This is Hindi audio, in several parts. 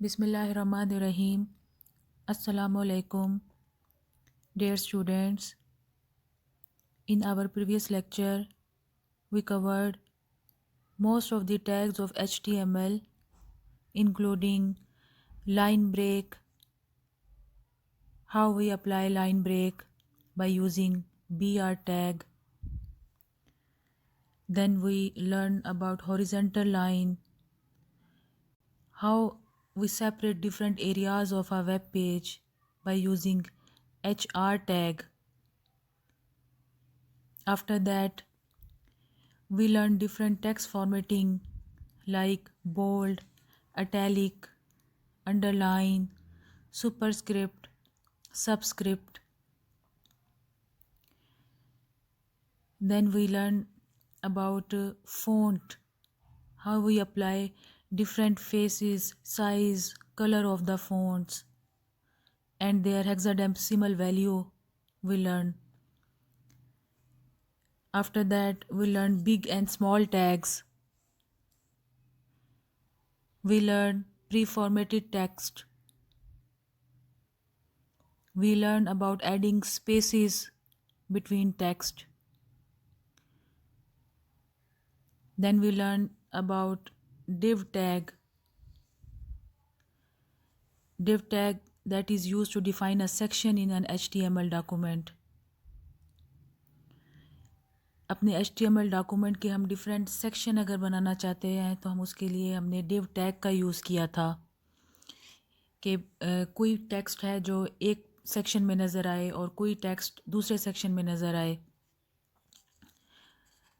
Bismillahirrahmanirrahim. Assalamu alaikum, dear students. In our previous lecture, we covered most of the tags of HTML, including line break, how we apply line break by using BR tag. Then we learned about horizontal line, how we separate different areas of our web page by using HR tag. After that, we learned different text formatting like bold, italic, underline, superscript, subscript. Then we learned about font, how we apply different faces, size, color of the fonts, and their hexadecimal value we learned. After that, we learned big and small tags. We learned pre-formatted text. We learned about adding spaces between text. Then we learned about div tag. Div tag that is used to define a section in an HTML document. अपने HTML डॉक्यूमेंट के हम डिफरेंट सेक्शन अगर बनाना चाहते हैं तो हम उसके लिए हमने div टैग का यूज़ किया था कि कोई टेक्स्ट है जो एक सेक्शन में नज़र आए और कोई टेक्स्ट दूसरे सेक्शन में नज़र आए।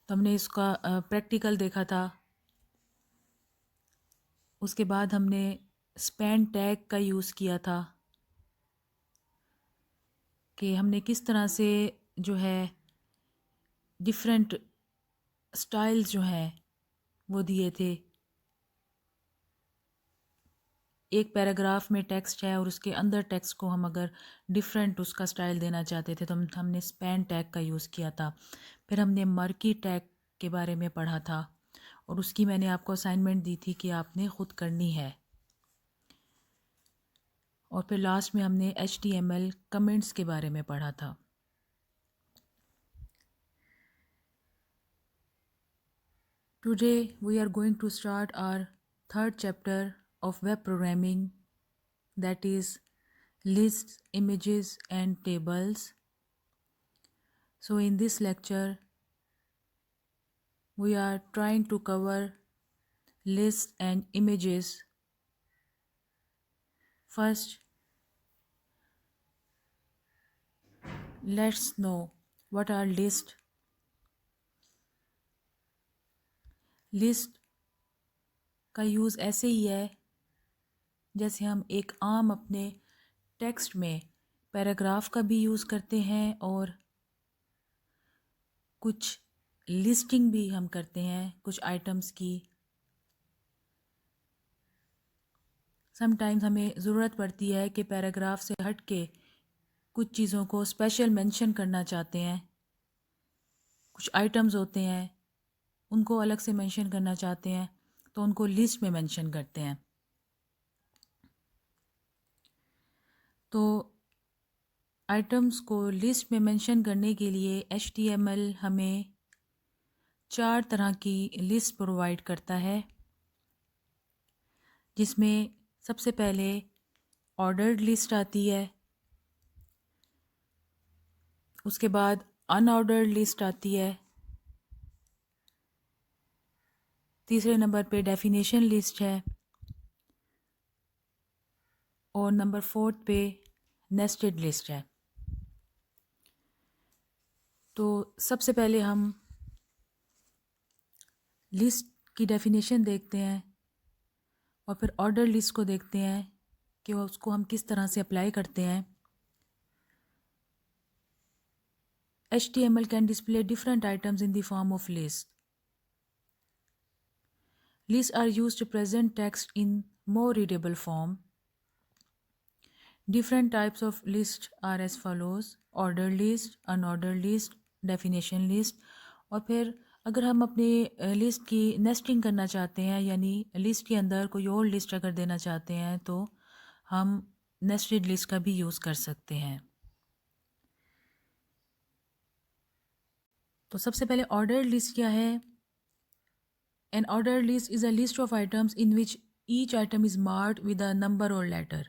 तो हमने इसका प्रैक्टिकल देखा था। उसके बाद हमने स्पैन टैग का यूज़ किया था कि हमने किस तरह से जो है डिफरेंट स्टाइल्स जो हैं वो दिए थे। एक पैराग्राफ में टेक्स्ट है और उसके अंदर टेक्स्ट को हम अगर डिफरेंट उसका स्टाइल देना चाहते थे तो हमने स्पैन टैग का यूज़ किया था। फिर हमने मर्की टैग के बारे में पढ़ा था और उसकी मैंने आपको असाइनमेंट दी थी कि आपने ख़ुद करनी है। और फिर लास्ट में हमने HTML कमेंट्स के बारे में पढ़ा था। Today we are going to start our third chapter of web programming, that is lists, images and tables. So in this lecture we are trying to cover lists and images. First, let's know what are lists. List का यूज़ ऐसे ही है जैसे हम एक आम अपने टेक्स्ट में पैराग्राफ का भी यूज़ करते हैं और कुछ लिस्टिंग भी हम करते हैं कुछ आइटम्स की। समटाइम्स हमें ज़रूरत पड़ती है कि पैराग्राफ से हट के कुछ चीज़ों को स्पेशल मेंशन करना चाहते हैं। कुछ आइटम्स होते हैं उनको अलग से मेंशन करना चाहते हैं तो उनको लिस्ट में मेंशन करते हैं। तो आइटम्स को लिस्ट में मेंशन करने के लिए HTML हमें 4 तरह की लिस्ट प्रोवाइड करता है, जिसमें सबसे पहले ऑर्डर्ड लिस्ट आती है, उसके बाद अनऑर्डर्ड लिस्ट आती है, तीसरे नंबर पे डेफिनेशन लिस्ट है और नंबर 4 पे नेस्टेड लिस्ट है। तो सबसे पहले हम लिस्ट की डेफिनेशन देखते हैं और फिर ऑर्डर लिस्ट को देखते हैं कि उसको हम किस तरह से अप्लाई करते हैं। HTML can display different items in the form of lists. Lists are used to present text in more readable form. Different types of lists are as follows: ordered list, unordered list, definition list और फिर अगर हम अपने लिस्ट की नेस्टिंग करना चाहते हैं, यानी लिस्ट के अंदर कोई और लिस्ट अगर देना चाहते हैं, तो हम नेस्टेड लिस्ट का भी यूज़ कर सकते हैं। तो सबसे पहले ऑर्डर्ड लिस्ट क्या है? N ordered list is a list of items in which each item is marked with a number और लेटर।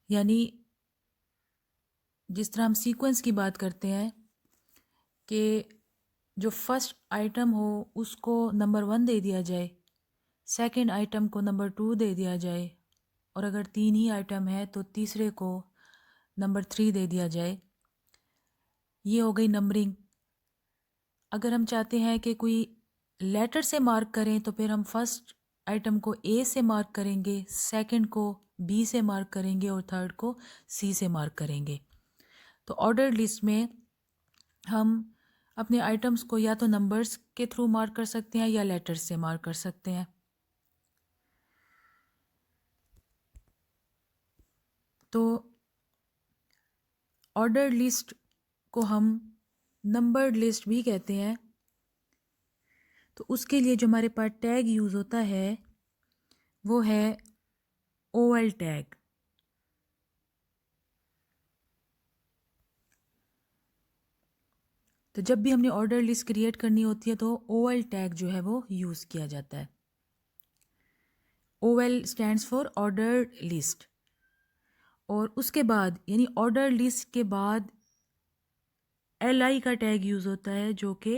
यानी जिस तरह हम सीक्वेंस की बात करते हैं कि जो फर्स्ट आइटम हो उसको नंबर 1 दे दिया जाए, सेकंड आइटम को नंबर 2 दे दिया जाए, और अगर 3 ही आइटम है तो तीसरे को नंबर 3 दे दिया जाए। ये हो गई नंबरिंग। अगर हम चाहते हैं कि कोई लेटर से मार्क करें तो फिर हम फर्स्ट आइटम को ए से मार्क करेंगे, सेकंड को बी से मार्क करेंगे और थर्ड को सी से मार्क करेंगे। तो ऑर्डर लिस्ट में हम अपने आइटम्स को या तो नंबर्स के थ्रू मार्क कर सकते हैं या लेटर्स से मार्क कर सकते हैं। तो ऑर्डर लिस्ट को हम नंबर्ड लिस्ट भी कहते हैं। तो उसके लिए जो हमारे पास टैग यूज़ होता है वो है OL टैग। तो जब भी हमने ऑर्डर लिस्ट क्रिएट करनी होती है तो OL टैग जो है वो यूज़ किया जाता है। OL stands for order list. और उसके बाद यानी ऑर्डर लिस्ट के बाद LI का टैग यूज़ होता है जो कि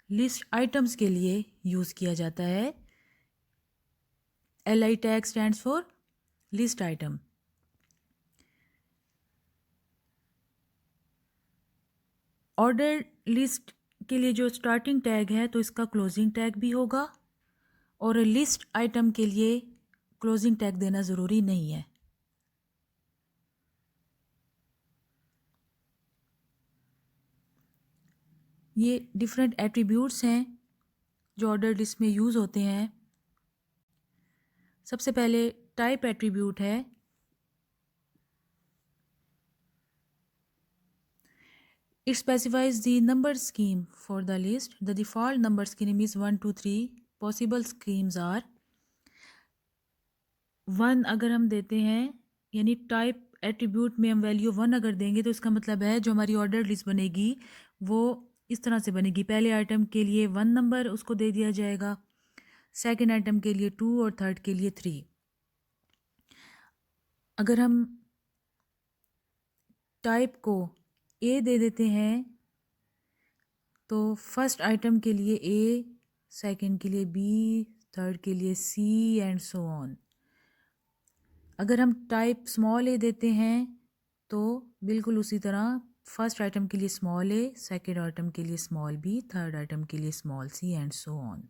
लिस्ट आइटम्स के लिए यूज़ किया जाता है। LI tag stands for list item. Order list के लिए जो स्टार्टिंग टैग है तो इसका क्लोजिंग टैग भी होगा, और लिस्ट आइटम के लिए क्लोजिंग टैग देना ज़रूरी नहीं है। ये डिफरेंट एट्रीब्यूट्स हैं जो ऑर्डर लिस्ट में यूज़ होते हैं। सबसे पहले टाइप एट्रीब्यूट है। It specifies the number scheme for the list. The default number scheme is 1 2 3। Possible schemes are 1 अगर हम देते हैं, यानी टाइप एट्रीब्यूट में हम वैल्यू 1 अगर देंगे तो इसका मतलब है जो हमारी ऑर्डर लिस्ट बनेगी वो इस तरह से बनेगी। पहले आइटम के लिए 1 नंबर उसको दे दिया जाएगा, सेकंड आइटम के लिए 2 और थर्ड के लिए 3। अगर हम टाइप को ए दे देते हैं तो फर्स्ट आइटम के लिए ए, सेकंड के लिए बी, थर्ड के लिए सी एंड सो ऑन। अगर हम टाइप स्मॉल ए देते हैं तो बिल्कुल उसी तरह फर्स्ट आइटम के लिए स्मॉल ए, सेकंड आइटम के लिए स्मॉल बी, थर्ड आइटम के लिए small C and so on.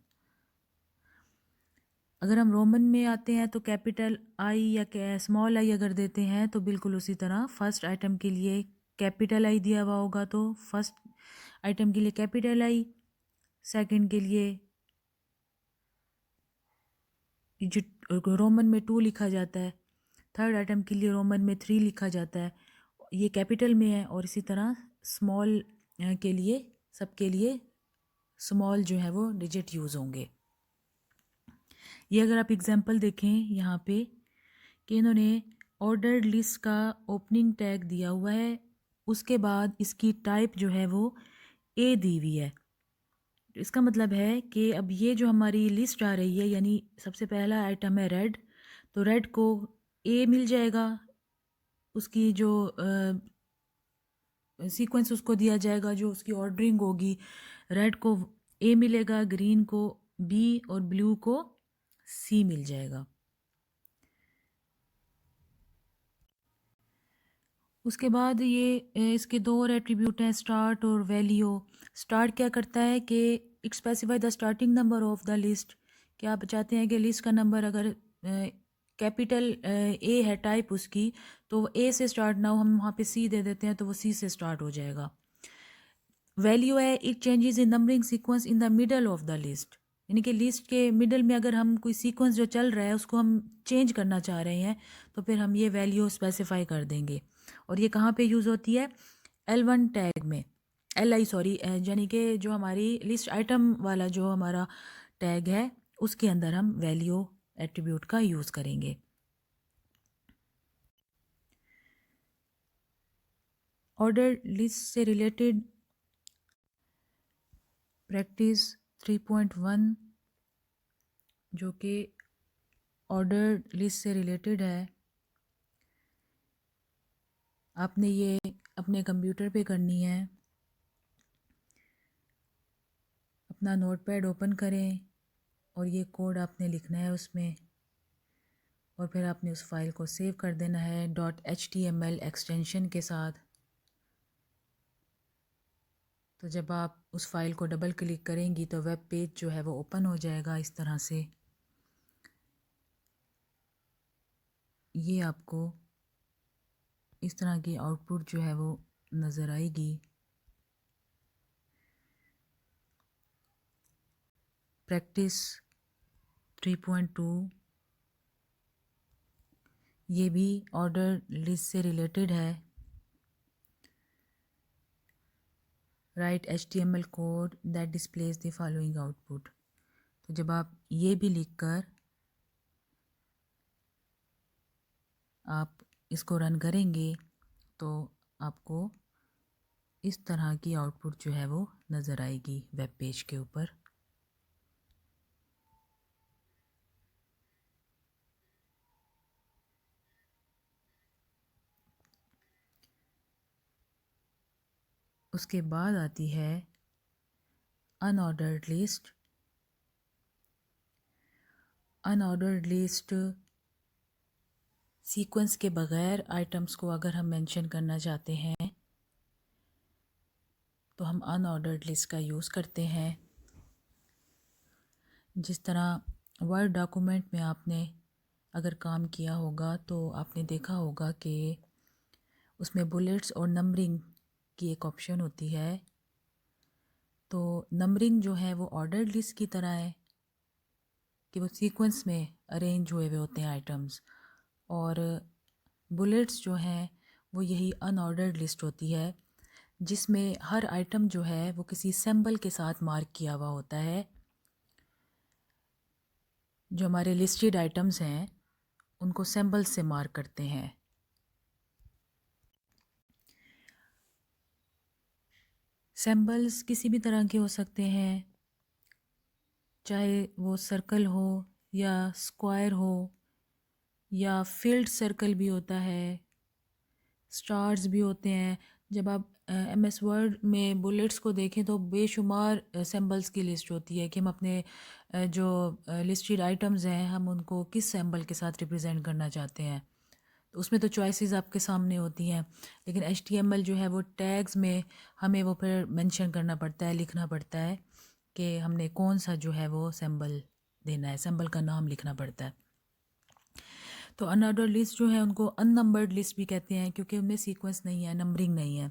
अगर हम रोमन में आते हैं तो कैपिटल आई या स्मॉल आई अगर देते हैं तो बिल्कुल उसी तरह फर्स्ट आइटम के लिए कैपिटल आई दिया हुआ होगा तो फर्स्ट आइटम के लिए कैपिटल आई, सेकंड के लिए जो रोमन में 2 लिखा जाता है, थर्ड आइटम के लिए रोमन में 3 लिखा जाता है, ये कैपिटल में है। और इसी तरह स्मॉल के लिए सबके लिए स्मॉल जो है वो डिजिट यूज़ होंगे। ये अगर आप एग्जांपल देखें यहाँ पे कि इन्होंने ऑर्डर्ड लिस्ट का ओपनिंग टैग दिया हुआ है, उसके बाद इसकी टाइप जो है वो ए दी हुई है। इसका मतलब है कि अब ये जो हमारी लिस्ट आ रही है, यानी सबसे पहला आइटम है रेड, तो रेड को ए मिल जाएगा, उसकी जो सीक्वेंस उसको दिया जाएगा, जो उसकी ऑर्डरिंग होगी, रेड को ए मिलेगा, ग्रीन को बी और ब्लू को सी मिल जाएगा। उसके बाद ये इसके 2 और एट्रीब्यूट हैं, स्टार्ट और वैल्यू। स्टार्ट क्या करता है कि it specify the starting number of the list. कि आप चाहते हैं कि लिस्ट का नंबर अगर कैपिटल ए है टाइप उसकी, तो ए से स्टार्ट ना हो, हम वहाँ पे सी दे देते हैं तो वो सी से स्टार्ट हो जाएगा। वैल्यू है it changes in numbering sequence in the middle of the list. यानी कि लिस्ट के मिडल में अगर हम कोई सीक्वेंस जो चल रहा है उसको हम चेंज करना चाह रहे हैं तो फिर हम ये वैल्यू स्पेसिफाई कर देंगे। और ये कहाँ पे यूज़ होती है? L1 टैग में। LI सॉरी, यानी कि जो हमारी लिस्ट आइटम वाला जो हमारा टैग है उसके अंदर हम वैल्यू एट्रीब्यूट का यूज़ करेंगे। ऑर्डर लिस्ट से रिलेटेड प्रैक्टिस 3.1 जो कि ऑर्डर लिस्ट से रिलेटेड है, आपने ये अपने कंप्यूटर पे करनी है। अपना नोटपैड ओपन करें और ये कोड आपने लिखना है उसमें, और फिर आपने उस फाइल को सेव कर देना है .html एक्सटेंशन के साथ। तो जब आप उस फाइल को डबल क्लिक करेंगी तो वेब पेज जो है वो ओपन हो जाएगा इस तरह से। ये आपको इस तरह की आउटपुट जो है वो नज़र आएगी। प्रैक्टिस 3.2 ये भी ऑर्डर लिस्ट से रिलेटेड है। Right HTML code that displace the following output. तो जब आप ये भी लिखकर आप इसको रन करेंगे तो आपको इस तरह की आउटपुट जो है वो नज़र आएगी वेब पेज के ऊपर। उसके बाद आती है unordered list. Unordered list sequence के बगैर आइटम्स को अगर हम मेंशन करना चाहते हैं तो हम अनऑर्डर्ड लिस्ट का यूज़ करते हैं। जिस तरह वर्ड डॉक्यूमेंट में आपने अगर काम किया होगा तो आपने देखा होगा कि उसमें बुलेट्स और नंबरिंग की एक ऑप्शन होती है। तो नंबरिंग जो है वो ऑर्डर्ड लिस्ट की तरह है कि वो सीक्वेंस में अरेंज हुए हुए होते हैं आइटम्स, और बुलेट्स जो हैं वो यही अनऑर्डर्ड लिस्ट होती है जिसमें हर आइटम जो है वो किसी सिंबल के साथ मार्क किया हुआ होता है। जो हमारे लिस्टेड आइटम्स हैं उनको सिंबल से मार्क करते हैं। सिंबल्स किसी भी तरह के हो सकते हैं, चाहे वो सर्कल हो या स्क्वायर हो या फील्ड सर्कल भी होता है, स्टार्स भी होते हैं। जब आप MS वर्ड में बुलेट्स को देखें तो बेशुमार सिंबल्स की लिस्ट होती है कि हम अपने जो लिस्टेड आइटम्स हैं हम उनको किस सिंबल के साथ रिप्रेजेंट करना चाहते हैं। तो उसमें तो चॉइसेस आपके सामने होती हैं, लेकिन HTML जो है वो टैग्स में हमें वो फिर मेंशन करना पड़ता है, लिखना पड़ता है कि हमने कौन सा जो है वो सिंबल देना है, सिंबल का नाम लिखना पड़ता है। तो अनऑर्डर्ड लिस्ट जो है उनको अननंबर्ड लिस्ट भी कहते हैं क्योंकि उनमें सीक्वेंस नहीं है, नंबरिंग नहीं है।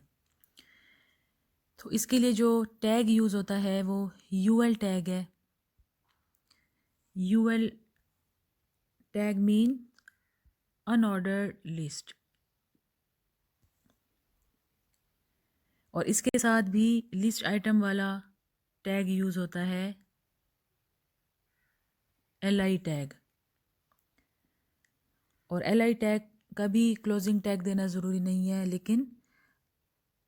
तो इसके लिए जो टैग यूज़ होता है वो UL टैग है। UL tag mean unordered list, और इसके साथ भी लिस्ट आइटम वाला टैग यूज़ होता है LI टैग। और LI टैग का भी क्लोजिंग टैग देना ज़रूरी नहीं है, लेकिन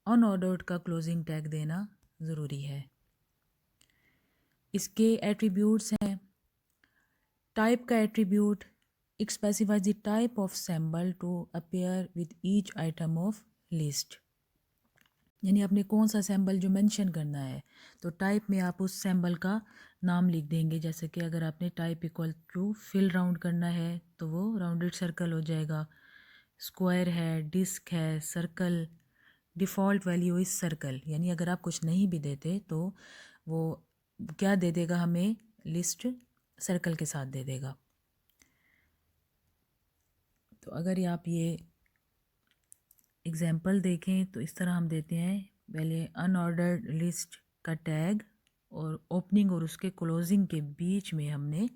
अनऑर्डर्ड का क्लोजिंग टैग देना ज़रूरी है। इसके एट्रीब्यूट्स हैं। टाइप का attribute it specifies the type of symbol to appear with each item of list, यानी आपने कौन सा सिंबल जो मेंशन करना है तो टाइप में आप उस सिंबल का नाम लिख देंगे। जैसे कि अगर आपने टाइप इक्वल टू फिल राउंड करना है तो वो राउंडेड सर्कल हो जाएगा, स्क्वायर है, डिस्क है, सर्कल, डिफ़ॉल्ट वैल्यू इस सर्कल, यानी अगर आप कुछ नहीं भी देते तो वो क्या दे देगा, हमें लिस्ट सर्कल के साथ दे देगा। तो अगर आप ये एग्जाम्पल देखें तो इस तरह हम देते हैं, पहले अनऑर्डर्ड लिस्ट का टैग और ओपनिंग और उसके क्लोजिंग के बीच में हमने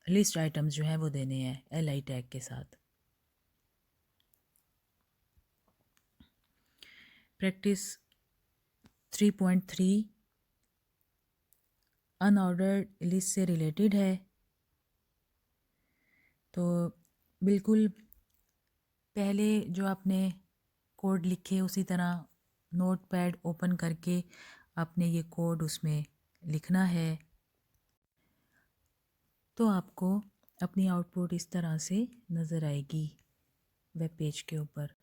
लिस्ट आइटम्स जो हैं वो देने हैं LI टैग के साथ। प्रैक्टिस 3.3 अनऑर्डर्ड लिस्ट से रिलेटेड है। तो बिल्कुल पहले जो आपने कोड लिखे उसी तरह नोटपैड ओपन करके आपने ये कोड उसमें लिखना है। तो आपको अपनी आउटपुट इस तरह से नज़र आएगी वेब पेज के ऊपर।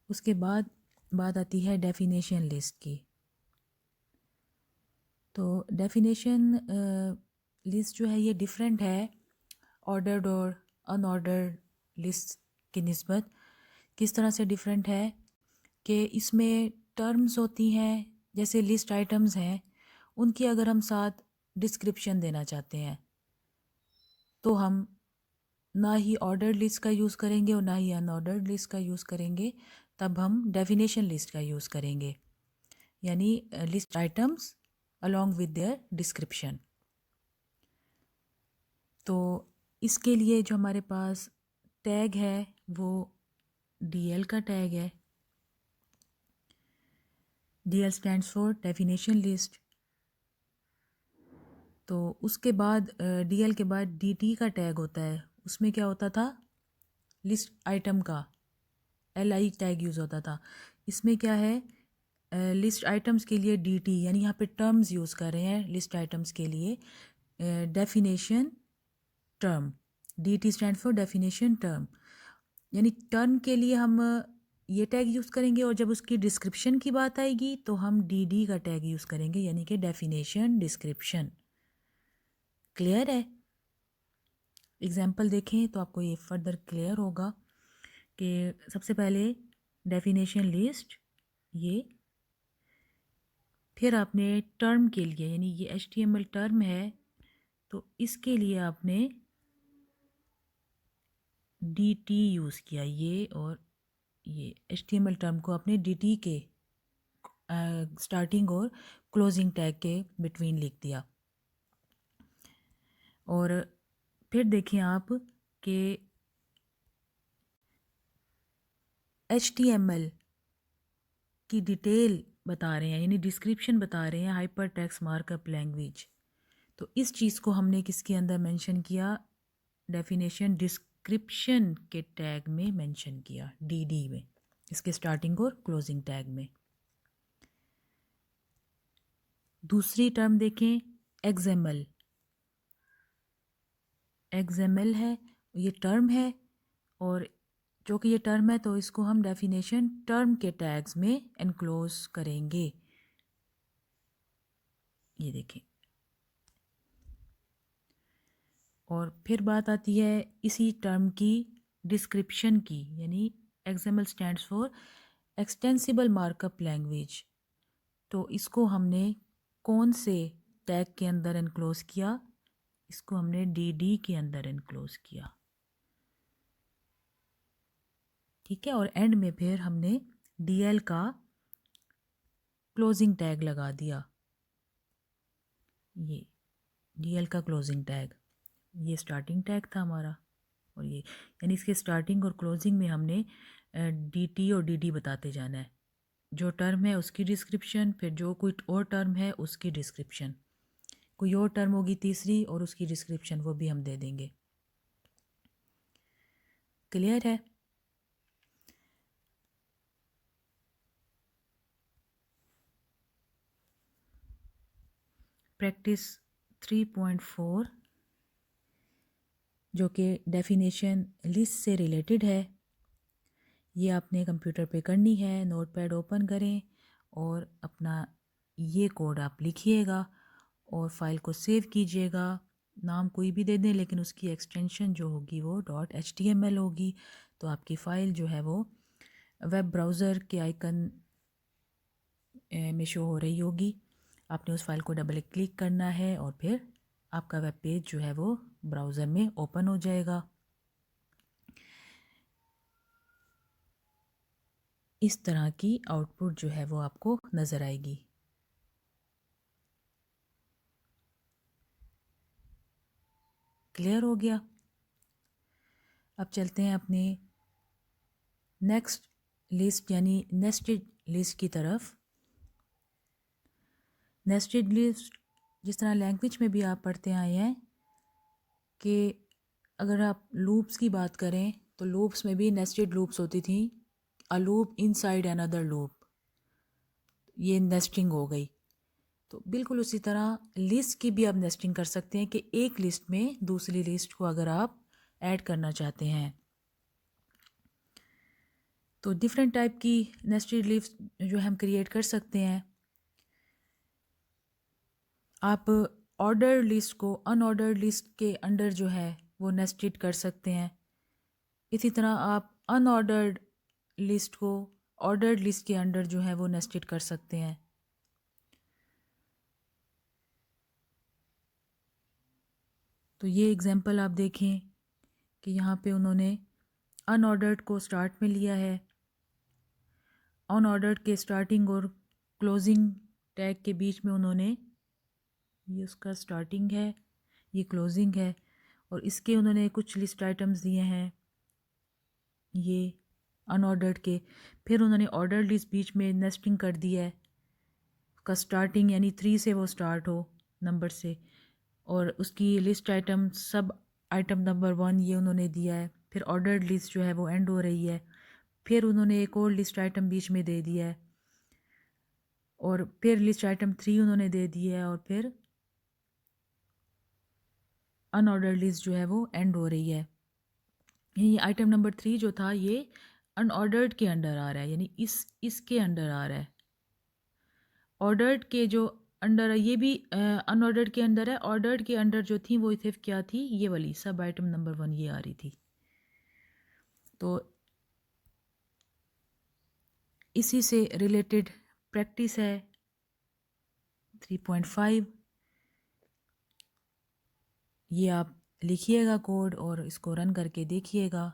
उसके बाद बात आती है डेफिनेशन लिस्ट की। तो डेफिनेशन लिस्ट जो है ये डिफरेंट है ऑर्डर्ड और अनऑर्डर्ड लिस्ट की निस्बत। किस तरह से डिफरेंट है कि इसमें टर्म्स होती हैं, जैसे लिस्ट आइटम्स हैं, उनकी अगर हम साथ डिस्क्रिप्शन देना चाहते हैं तो हम ना ही ऑर्डर्ड लिस्ट का यूज़ करेंगे और ना ही अनऑर्डर्ड लिस्ट का यूज़ करेंगे, तब हम डेफिनेशन लिस्ट का यूज़ करेंगे, यानी list items along with their description. तो इसके लिए जो हमारे पास टैग है वो DL का टैग है। DL stands for definition list. तो उसके बाद DL के बाद DT का टैग होता है। उसमें क्या होता था, लिस्ट आइटम का LI टैग यूज़ होता था। इसमें क्या है, लिस्ट आइटम्स के लिए DT, यानी यहाँ पे टर्म्स यूज़ कर रहे हैं लिस्ट आइटम्स के लिए, definition term. DT stand for definition term, यानी टर्म के लिए हम ये टैग यूज़ करेंगे और जब उसकी डिस्क्रिप्शन की बात आएगी तो हम DD का टैग यूज़ करेंगे, यानी कि डेफिनेशन डिस्क्रिप्शन। क्लियर है? एग्जाम्पल देखें तो आपको ये फर्दर क्लियर होगा कि सबसे पहले डेफिनेशन लिस्ट ये, फिर आपने टर्म के लिए, यानी ये HTML टर्म है तो इसके लिए आपने DT यूज़ किया, ये और ये HTML टर्म को आपने DT के स्टार्टिंग और क्लोजिंग टैग के बिटवीन लिख दिया। और फिर देखें आप कि HTML की डिटेल बता रहे हैं, यानी डिस्क्रिप्शन बता रहे हैं हाइपर टेक्स्ट मार्कअप लैंग्वेज। तो इस चीज़ को हमने किसके अंदर मेंशन किया, डेफिनेशन डिस्क्रिप्शन के टैग में मेंशन किया, DD में, इसके स्टार्टिंग और क्लोजिंग टैग में। दूसरी टर्म देखें XML। XML है, ये टर्म है, और जो कि ये टर्म है तो इसको हम डेफिनेशन टर्म के टैग्स में एनक्लोज करेंगे। ये देखें। और फिर बात आती है इसी टर्म की डिस्क्रिप्शन की, यानी XML stands for extensible markup language. तो इसको हमने कौन से टैग के अंदर एनक्लोज किया, इसको हमने DD के अंदर एनक्लोज किया। ठीक है, और एंड में फिर हमने DL का क्लोजिंग टैग लगा दिया, ये DL का क्लोजिंग टैग, ये स्टार्टिंग टैग था हमारा, और ये, यानी इसके स्टार्टिंग और क्लोजिंग में हमने DT और DD बताते जाना है। जो टर्म है उसकी डिस्क्रिप्शन, फिर जो कोई और टर्म है उसकी डिस्क्रिप्शन, कोई और टर्म होगी तीसरी और उसकी डिस्क्रिप्शन वो भी हम दे देंगे। क्लियर है? प्रैक्टिस 3.4 जो कि डेफिनेशन लिस्ट से रिलेटेड है, ये आपने कंप्यूटर पे करनी है। नोटपैड ओपन करें और अपना ये कोड आप लिखिएगा और फाइल को सेव कीजिएगा। नाम कोई भी दे दें, लेकिन उसकी एक्सटेंशन जो होगी वो .html होगी। तो आपकी फ़ाइल जो है वो वेब ब्राउज़र के आइकन में शो हो रही होगी। आपने उस फाइल को डबल क्लिक करना है और फिर आपका वेब पेज जो है वो ब्राउज़र में ओपन हो जाएगा। इस तरह की आउटपुट जो है वो आपको नज़र आएगी। क्लियर हो गया? अब चलते हैं अपने नेक्स्ट लिस्ट यानी नेस्टेड लिस्ट की तरफ। नेस्टेड लिस्ट जिस तरह लैंग्वेज में भी आप पढ़ते आए हैं कि अगर आप लूप्स की बात करें तो लूप्स में भी नेस्टेड लूप्स होती थी, a loop inside another loop, ये नेस्टिंग हो गई। तो बिल्कुल उसी तरह लिस्ट की भी आप नेस्टिंग कर सकते हैं कि एक लिस्ट में दूसरी लिस्ट को अगर आप ऐड करना चाहते हैं तो डिफरेंट टाइप की नेस्टेड लिस्ट जो हम क्रिएट कर सकते हैं। आप ऑर्डर लिस्ट को अनऑर्डर्ड लिस्ट के अंडर जो है वो नेस्टेड कर सकते हैं। इसी तरह आप अनऑर्डर्ड लिस्ट को ऑर्डर्ड लिस्ट के अंडर जो है वो नेस्टेड कर सकते हैं। तो ये एग्जांपल आप देखें कि यहाँ पे उन्होंने अनऑर्डर्ड को स्टार्ट में लिया है। अनऑर्डर्ड के स्टार्टिंग और क्लोजिंग टैग के बीच में उन्होंने, ये उसका स्टार्टिंग है, ये क्लोजिंग है, और इसके उन्होंने कुछ लिस्ट आइटम्स दिए हैं ये अनऑर्डर्ड के। फिर उन्होंने ऑर्डर्ड लिस्ट बीच में नेस्टिंग कर दिया है, उसका स्टार्टिंग यानी 3 से वो स्टार्ट हो नंबर से, और उसकी लिस्ट आइटम सब आइटम नंबर 1 ये उन्होंने दिया है। फिर ऑर्डर्ड लिस्ट जो है वो एंड हो रही है, फिर उन्होंने एक और लिस्ट आइटम बीच में दे दिया है, और फिर लिस्ट आइटम 3 उन्होंने दे दिया है, और फिर अनऑर्डर्ड लिस्ट जो है वो एंड हो रही है। ये आइटम नंबर 3 जो था ये अनऑर्डर्ड के अंडर आ रहा है, यानी इसके अंडर आ रहा है। ऑर्डर्ड के जो अंडर है ये भी अनऑर्डर्ड के अंदर है। ऑर्डर्ड के अंडर जो थी वो सिर्फ क्या थी, ये वाली सब आइटम नंबर 1 ये आ रही थी। तो इसी से रिलेटेड प्रैक्टिस है 3.5। ये आप लिखिएगा कोड और इसको रन करके देखिएगा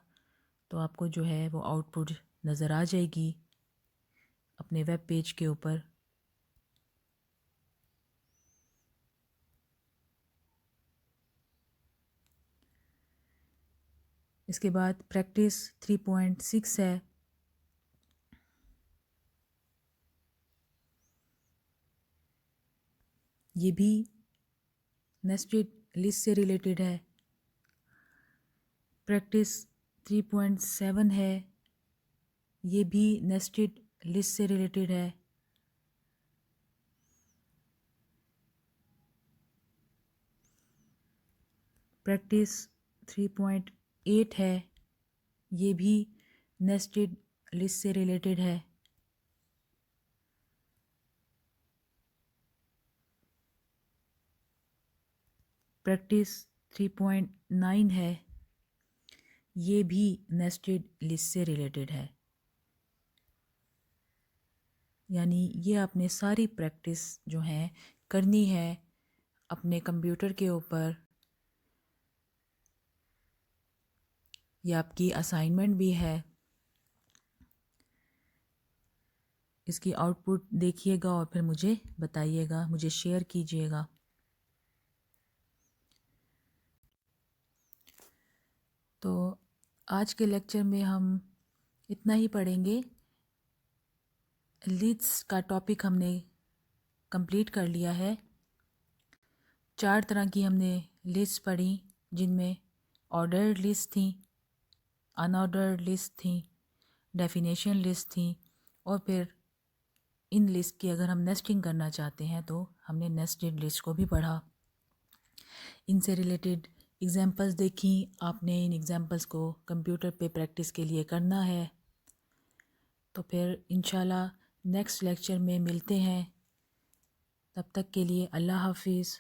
तो आपको जो है वो आउटपुट नज़र आ जाएगी अपने वेब पेज के ऊपर। इसके बाद प्रैक्टिस 3.6 है। ये भी नेस्टेड लिस्ट से रिलेटेड है। प्रैक्टिस 3.7 है, ये भी नेस्टेड लिस्ट से रिलेटेड है। प्रैक्टिस 3.8 है, ये भी नेस्टेड लिस्ट से रिलेटेड है। प्रैक्टिस 3.9 है, ये भी नेस्टेड लिस्ट से रिलेटेड है। यानी ये आपने सारी प्रैक्टिस जो है करनी है अपने कंप्यूटर के ऊपर। ये आपकी असाइनमेंट भी है। इसकी आउटपुट देखिएगा और फिर मुझे बताइएगा, मुझे शेयर कीजिएगा। तो आज के लेक्चर में हम इतना ही पढ़ेंगे। लिस्ट्स का टॉपिक हमने कंप्लीट कर लिया है। 4 तरह की हमने लिस्ट पढ़ी जिनमें ऑर्डर्ड लिस्ट थी, अनऑर्डर्ड लिस्ट थी, डेफिनेशन लिस्ट थी, और फिर इन लिस्ट की अगर हम नेस्टिंग करना चाहते हैं तो हमने नेस्टेड लिस्ट को भी पढ़ा। इनसे रिलेटेड एग्जांपल्स देखी आपने। इन एग्जांपल्स को कंप्यूटर पे प्रैक्टिस के लिए करना है। तो फिर इंशाल्लाह नेक्स्ट लेक्चर में मिलते हैं। तब तक के लिए अल्लाह हाफिज़।